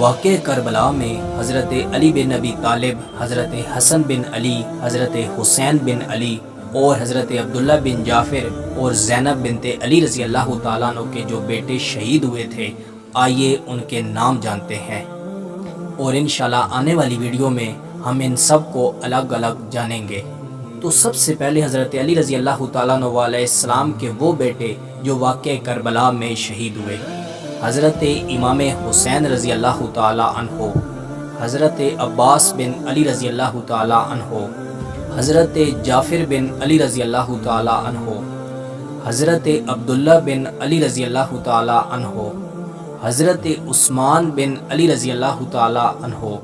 واقعہ کربلا میں حضرت علی بن ابی طالب، حضرت حسن بن علی، حضرت حسین بن علی اور حضرت عبداللہ بن جعفر اور زینب بنت علی رضی اللہ تعالیٰ عنہ کے جو بیٹے شہید ہوئے تھے، آئیے ان کے نام جانتے ہیں، اور انشاءاللہ آنے والی ویڈیو میں ہم ان سب کو الگ الگ جانیں گے۔ تو سب سے پہلے حضرت علی رضی اللہ تعالیٰ عنہ علیہ السلام کے وہ بیٹے جو واقعہ کربلا میں شہید ہوئے: حضرت امام حسین رضی اللہ تعالیٰ عنہ، حضرت عباس بن علی رضی اللہ تعالیٰ عنہ، حضرت جعفر بن علی رضی اللہ تعالیٰ عنہ، حضرت عبداللہ بن علی رضی اللہ تعالیٰ عنہ، حضرت عثمان بن علی رضی اللہ تعالیٰ عنہ،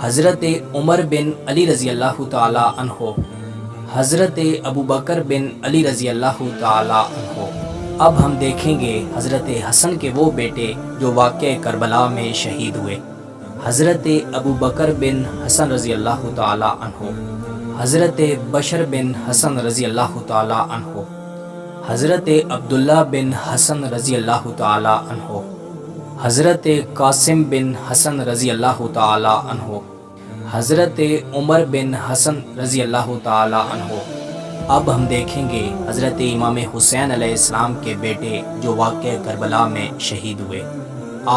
حضرت عمر بن علی رضی اللہ تعالیٰ عنہ، حضرت ابوبکر بن علی رضی اللہ تعالیٰ عنہ۔ اب ہم دیکھیں گے حضرت حسن کے وہ بیٹے جو واقعہ کربلا میں شہید ہوئے: حضرت ابوبکر بن حسن رضی اللہ تعالیٰ عنہ، حضرت بشر بن حسن رضی اللہ تعالیٰ عنہ، حضرت عبداللہ بن حسن رضی اللہ تعالیٰ عنہ، حضرت قاسم بن حسن رضی اللہ تعالیٰ عنہ، حضرت عمر بن حسن رضی اللہ تعالیٰ عنہ۔ اب ہم دیکھیں گے حضرت امام حسین علیہ السلام کے بیٹے جو واقعہ کربلا میں شہید ہوئے۔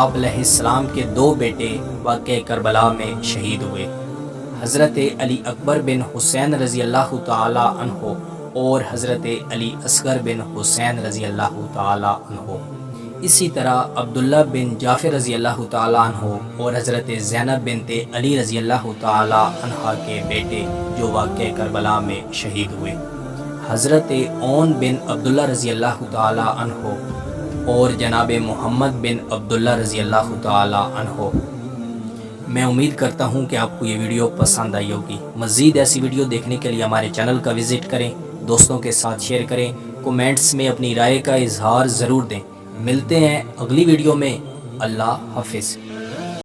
آپ علیہ السلام کے دو بیٹے واقعہ کربلا میں شہید ہوئے: حضرت علی اکبر بن حسین رضی اللہ تعالیٰ عنہ اور حضرت علی اصغر بن حسین رضی اللہ تعالیٰ عنہ۔ اسی طرح عبداللہ بن جعفر رضی اللہ تعالیٰ عنہ اور حضرت زینب بنت علی رضی اللہ تعالیٰ عنہ کے بیٹے جو واقعہ کربلا میں شہید ہوئے: حضرت اون بن عبداللہ رضی اللہ تعالیٰ عنہ اور جناب محمد بن عبداللہ رضی اللہ تعالیٰ عنہ۔ میں امید کرتا ہوں کہ آپ کو یہ ویڈیو پسند آئی ہوگی۔ مزید ایسی ویڈیو دیکھنے کے لیے ہمارے چینل کا وزٹ کریں، دوستوں کے ساتھ شیئر کریں، کومنٹس میں اپنی رائے کا اظہار ضرور دیں۔ ملتے ہیں اگلی ویڈیو میں۔ اللہ حافظ۔